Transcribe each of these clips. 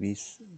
20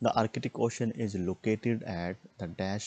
The Arctic Ocean is located at the dash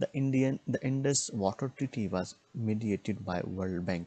The Indus Water Treaty was mediated by World Bank.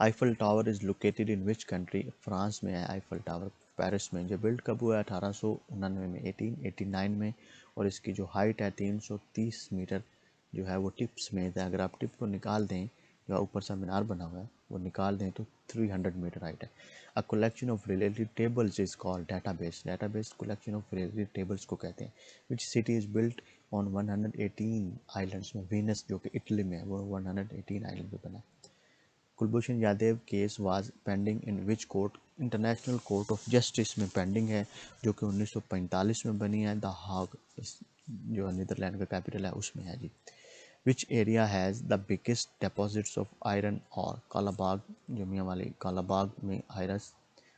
Eiffel tower is located in which country? France میں ہے Eiffel tower, Paris میں، جو blood کب ہوا ہے 1899 میں، 1889 میں، اور اس کی جو ہائٹ ہے 330 میٹر جو ہے وہ ٹپس میں ہے۔ اگر آپ ٹپ کو نکال دیں، جو اوپر سے مینار بنا ہوا ہے وہ نکال دیں تو 300 میٹر ہائٹ ہے۔ A collection of related tables is called database. Database collection of related tables کو کہتے ہیں۔ Which city is built on 118 islands میں؟ وینس جو کہ اٹلی میں ہے، وہ 118 آئلینڈ پہ بنا ہے۔ Kulbhushan Yadav case was pending in which court? International court of justice میں پینڈنگ ہے، جو کہ 1945 میں بنی ہے۔ دا ہاگ جو نیدرلینڈ کا کیپٹل ہے اس میں ہے جی۔ Which area has the biggest deposits of iron اور؟ کالا باغ جو میاں والی کالا باغ میں آئرس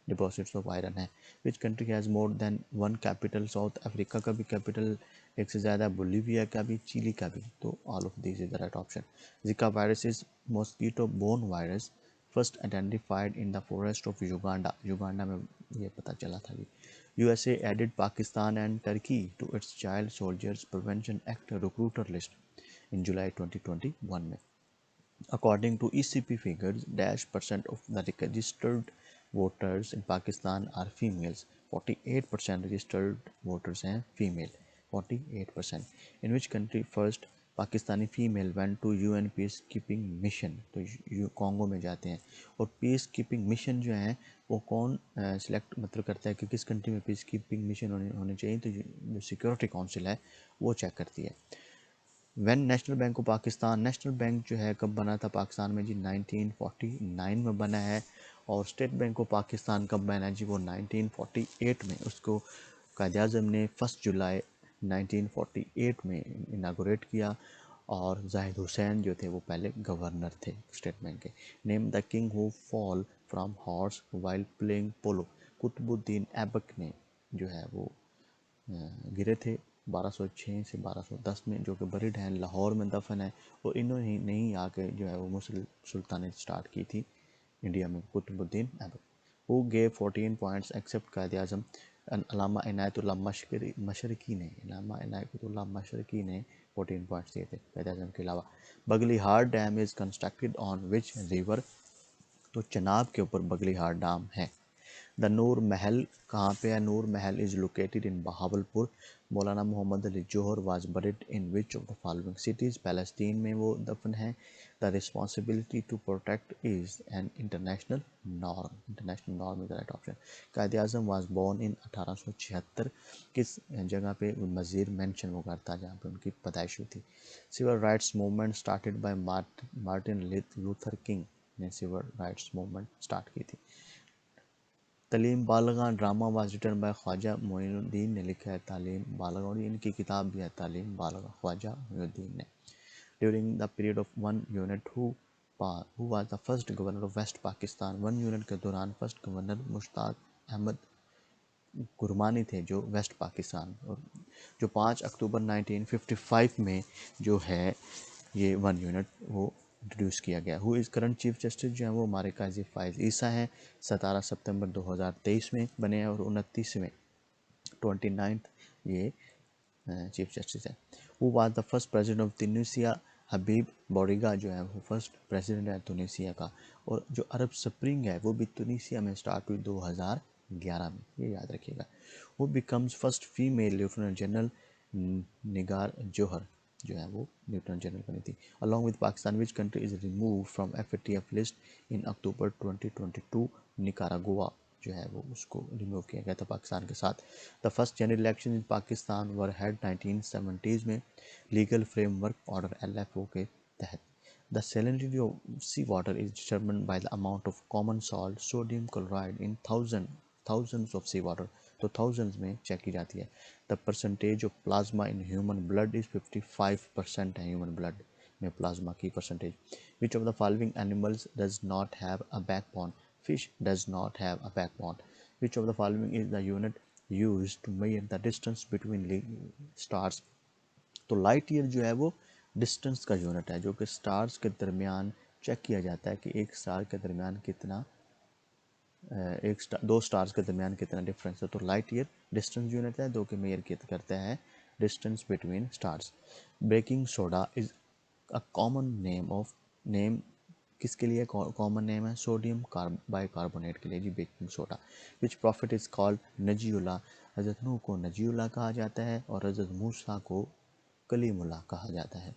ڈپازٹس آف آئرن ہے۔ Which country has more than one capital? South Africa کا بھی کیپٹل ایک سے زیادہ، بولیویا کا بھی، چیلی کا بھی، تو all of these is the right option. Zika virus is mosquito borne virus first identified in the forest of Uganda? Uganda میں یہ پتہ چلا تھا جی۔ U S A added Pakistan and Turkey to its child soldiers prevention act recruiter list in July 2021 میں۔ According to ECP figures, -% of the registered voters in Pakistan are females. 48% registered voters ہیں female. 48%. In which country first Pakistani female went to UN peacekeeping mission؟ تو Congo میں جاتے ہیں۔ اور پیس keeping mission جو ہیں وہ کون سلیکٹ مطلب کرتا ہے کہ کس کنٹری میں پیس کیپنگ مشن ہونے چاہیے؟ تو جو سیکورٹی کونسل ہے وہ چیک کرتی ہے۔ When national bank of Pakistan? National bank جو ہے کب بنا تھا پاکستان میں جی؟ 1949 میں بنا ہے۔ اور اسٹیٹ بینک آف پاکستان کب بنا ہے جی؟ وہ 1948 میں، اس کو قائد اعظم نے 1 جولائی 1948 میں اناگوریٹ کیا، اور زاہد حسین جو تھے وہ پہلے گورنر تھے اسٹیٹ بینک کے۔ Name the king who fell from horse while playing polo? Qutbuddin Aibak نے جو ہے وہ گرے تھے 1206 سے 1210 میں، جو کہ بریڈ ہیں لاہور میں دفن ہے، اور انہوں نے ہی آ کے جو ہے وہ مسلم سلطنت سٹارٹ کی تھی انڈیا میں، قطب الدین ایبک۔ ہو give 14 points accept Quaid Azam? علامہ عنایت اللہ مشرقی نے، علامہ عنایت اللہ مشرقی نے 14 پوائنٹس دیے تھے قائد اعظم کے علاوہ۔ بگلی ہار ڈیم از کنسٹرکٹڈ آن وچ ریور؟ تو چناب کے اوپر بگلی ہار ڈیم ہے۔ دا نور محل کہاں پہ ہے؟ نور Mahal is located in Bahawalpur. Maulana Muhammad Ali Jauhar was bred in which of the following cities? Palestine میں وہ دفن ہیں۔ The responsibility to protect is an international norm? International norm is the right option. Quaid-e-Azam was born in 1876 کس جگہ پہ؟ مزیر mention وہ کرتا جہاں پہ ان کی پیدائش ہوئی تھی۔ Civil rights movement started by Martin Luther king نے سول رائٹس موومنٹ اسٹارٹ کی تھی۔ تعلیم بالغاں drama was written by Khwaja Moinuddin نے لکھا ہے تعلیم بالغاں، اور ان کی کتاب بھی ہے تعلیم بالغاں، خواجہ معین الدین نے۔ During the period of 1 unit who was the first governor of West Pakistan? 1 unit کے دوران فرسٹ گورنر مشتاق احمد کرمانی تھے جو ویسٹ پاکستان، اور جو 5 اکتوبر 1955 میں جو ہے یہ 1 یونٹ وہ انٹروڈیوس کیا گیا۔ ہو از کرنٹ چیف جسٹس جو ہیں وہ ہمارے قاضی فائز عیسیٰ ہیں، 17 ستمبر 2023 میں بنے ہیں، اور 29 29 یہ چیف جسٹس ہیں۔ Who was the first president of Tunisia? Habib Bourguiba جو ہے وہ فرسٹ پریزیڈنٹ ہے تونسیا کا، اور جو عرب سپرنگ ہے وہ بھی تونسیا میں سٹارٹ ہوئی 2011 میں، یہ یاد رکھیے گا۔ وہ becomes first female lieutenant general? نگار جوہر جو ہے وہ لیفٹیننٹ جنرل بنی تھی۔ along with Pakistan which country is removed from FATF list in October 2022؟ نکاراگوا جو ہے وہ اس کو ریموو کیا گیا تھا پاکستان کے ساتھ۔ The first general election in Pakistan were held 1970s میں، legal framework order LFO کے تحت۔ The salinity of sea water is determined by the amount of common salt sodium chloride in thousands of sea water، تو thousands میں check کی جاتی ہے۔ The percentage of plasma in human blood is 55% ہے human blood میں plasma کی percentage. Which of the following animals does not have a backbone? Fish does not have a backbone. Which of the following is the unit use to measure the distance between stars? تو light year جو ہے وہ distance کا unit ہے، جو کہ stars کے درمیان چیک کیا جاتا ہے کہ ایک سٹار کے درمیان کتنا دو سٹارز کے درمیان کتنا ڈفرینس ہے، تو لائٹ ایئر ڈسٹینس یونٹ ہے، جو کہ میئر کرتا ہے distance between stars. Baking soda is a common name کس کے لیے کامن نیم ہے؟ سوڈیم بائی کاربونیٹ کے لیے جی، baking soda. Which prophet is called نجی اللہ؟ حضرت نوح کو نجی اللہ کہا جاتا ہے اور حضرت موسیٰ کو کلیم اللہ کہا جاتا ہے.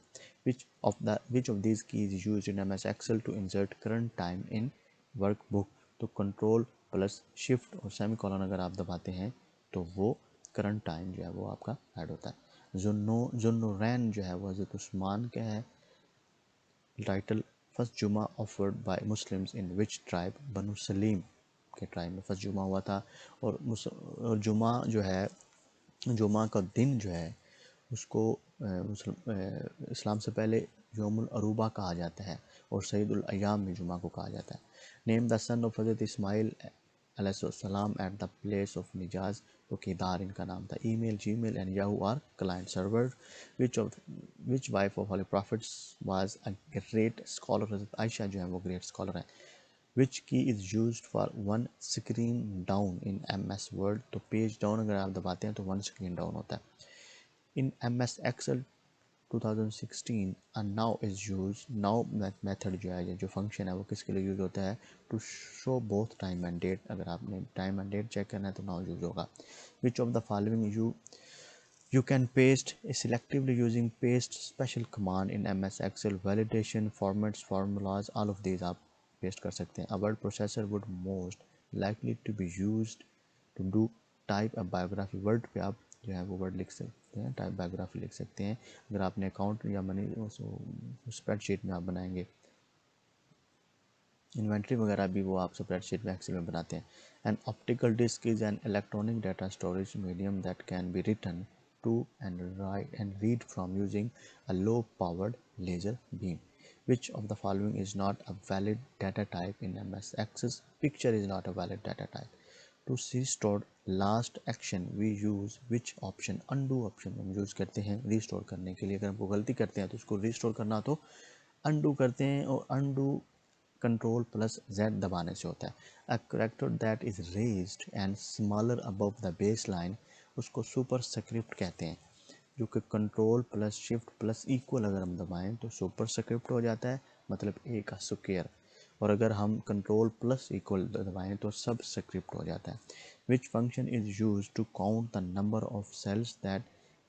which of these keys is used in MS Excel to insert current time in workbook؟ تو کنٹرول پلس شفٹ اور سیمی کولن اگر آپ دباتے ہیں تو وہ کرنٹ ٹائم جو ہے وہ آپ کا ایڈ ہوتا ہے. ذوالنورین جو ہے وہ حضرت عثمان کا ہے. ٹائٹل فرسٹ جمعہ offered by Muslims in which tribe? بنو سلیم کے ٹرائب میں فرسٹ جمعہ ہوا تھا. اور جمعہ جو ہے، جمعہ کا دن جو ہے اس کو اسلام سے پہلے یوم العروبہ کہا جاتا ہے اور سعید الایام میں جمعہ کو کہا جاتا ہے. نیم دا سن آف حضرت اسماعیل علیہ السلام ایٹ دا پلیس آف نجاز؟ تو کیدار ان کا نام تھا. E mail, g mail and Yahoo are client server. Which wife of holy prophets was a great scholar? حضرت عائشہ جو ہیں وہ گریٹ اسکالر ہیں. Which key is used for one screen down in M S Word? تو page down اگر آپ دباتے ہیں تو ون اسکرین ڈاؤن ہوتا ہے. In M S Excel 2016 now is used. now method جو ہے جو فنکشن ہے وہ کس کے لیے یوز ہوتا ہے؟ To show both time and date. اگر آپ نے ٹائم اینڈ ڈیٹ چیک کرنا ہے تو ناؤ یوز ہوگا. وچ of the following you can paste selectively using paste special command in MS Excel؟ validation, formats, formulas, all of these آپ paste کر سکتے ہیں. A word processor would most likely to be used to do type a biography؟ word پہ آپ جو ہے وہ word لکھ سکتے ہیں، ٹائپ بایوگرافی لکھ سکتے ہیں. اگر آپ نے اکاؤنٹ یا منی اسپریڈ شیٹ میں آپ بنائیں گے، انوینٹری وغیرہ بھی وہ آپ اسپریڈ شیٹ میں ایکسل میں بناتے ہیں. An optical disk is an electronic data storage medium that can be written to and read from using a low powered laser beam. Which of the following is not a valid data type in M S Access? Picture is not a valid data type. To restore last action we use which option? Undo option ہم use کرتے ہیں restore کرنے کے لیے. اگر ہم کو غلطی کرتے ہیں تو اس کو ریسٹور کرنا تو انڈو کرتے ہیں، اور انڈو کنٹرول پلس زیڈ دبانے سے ہوتا ہے. A character that is raised and smaller above the base line, اس کو سپر سکرپٹ کہتے ہیں، جو کہ control plus shift plus equal اگر ہم دبائیں تو سپر سکرپٹ ہو جاتا ہے، مطلب اے کا سکوئر. اور اگر ہم کنٹرول پلس ایکول دبائیں تو سب سکرپٹ ہو جاتا ہے. Which function is use to count the number of cells that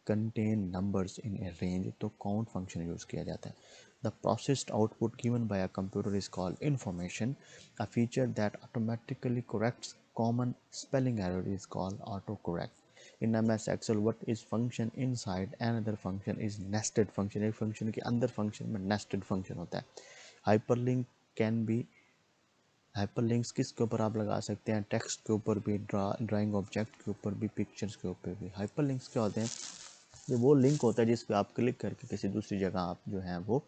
contain numbers in a range? تو کاؤنٹ فنکشن یوز کیا جاتا ہے. The processed output given by a computer is called information. A feature that automatically corrects common spelling error is called autocorrect. In MS Excel, what is function inside another function is nested function. ایک function کے اندر function میں nested function ہوتا ہے. Hyperlink can be hyper links کس کے اوپر آپ لگا سکتے ہیں؟ ٹیکسٹ کے اوپر بھی، ڈرائنگ آبجیکٹ کے اوپر بھی، پکچرز کے اوپر بھی. ہائپر لنکس کیا ہوتے ہیں؟ یہ وہ لنک ہوتا ہے جس پہ آپ کلک کر کے کسی دوسری جگہ آپ جو ہیں وہ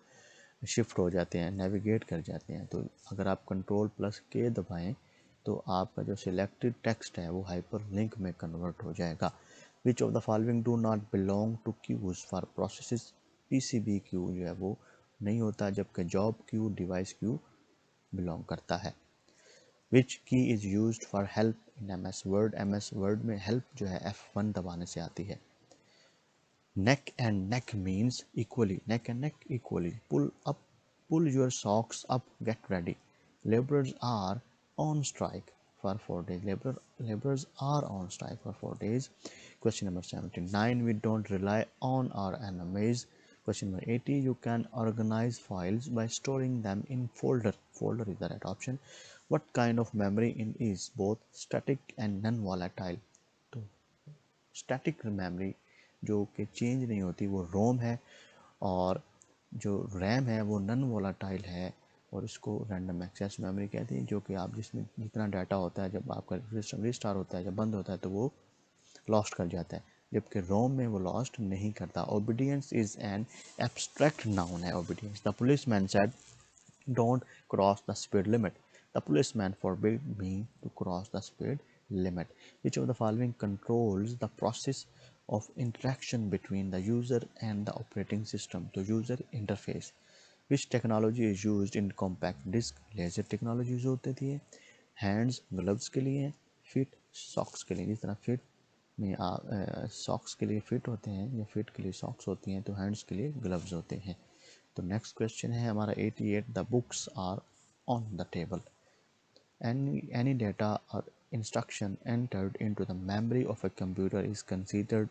شفٹ ہو جاتے ہیں، نیویگیٹ کر جاتے ہیں. تو اگر آپ کنٹرول پلس کے دبائیں تو آپ کا جو سلیکٹڈ ٹیکسٹ ہے وہ ہائپر لنک میں کنورٹ ہو جائے گا. Which of the following do not belong to queues for processes? P C B queue جو ہے وہ نہیں ہوتا، جبکہ job queue, device queue belong کرتا ہے. Which key is used for help in M S Word? M S Word میں help جو ہے F1 دبانے سے آتی ہے. Neck and neck means equally, neck and neck equally. Pull up, pull your socks up, get ready. Laborers are on strike for 4 days. Laborers are on strike for 4 days. Question number 79. We don't rely on our enemies. Question number 80. You can organize files by storing them in folder. Folder is the right option. What kind of memory is both static and non-volatile? تو static memory جو کہ change نہیں ہوتی وہ روم ہے، اور جو RAM ہے وہ نن وولاٹائل ہے، اور اس کو رینڈم ایکسیس میموری کہتے ہیں، جو کہ آپ جس میں جتنا ڈیٹا ہوتا ہے جب آپ کا سسٹم ریسٹار ہوتا ہے، جب بند ہوتا ہے تو وہ لاسٹ کر جاتا ہے، جبکہ روم میں وہ لاسٹ نہیں کرتا. Obedience is an abstract noun ہے. Obedience. The policeman said don't cross the speed limit. The policeman forbade me to cross the speed limit. Which of the following controls the process of interaction between the user and the operating system? تو user interface. Which technology is used in compact disk? Laser technology use ہوتی تھی. Hands gloves کے لیے، feet socks کے لیے. جس طرح feet میں socks کے لیے feet ہوتے ہیں یا feet کے لیے socks ہوتی ہیں، تو hands کے لیے gloves ہوتے ہیں. تو نیکسٹ کویشچن ہے ہمارا 88. The books are on the table. Any data or instruction entered into the memory of a computer is considered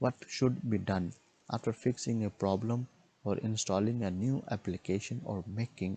What should be done after fixing a problem or installing a new application or making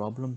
problem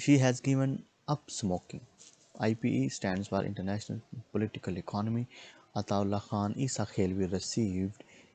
She has given up smoking. IPE stands for International Political Economy. Ataullah Khan Isa Khelvi received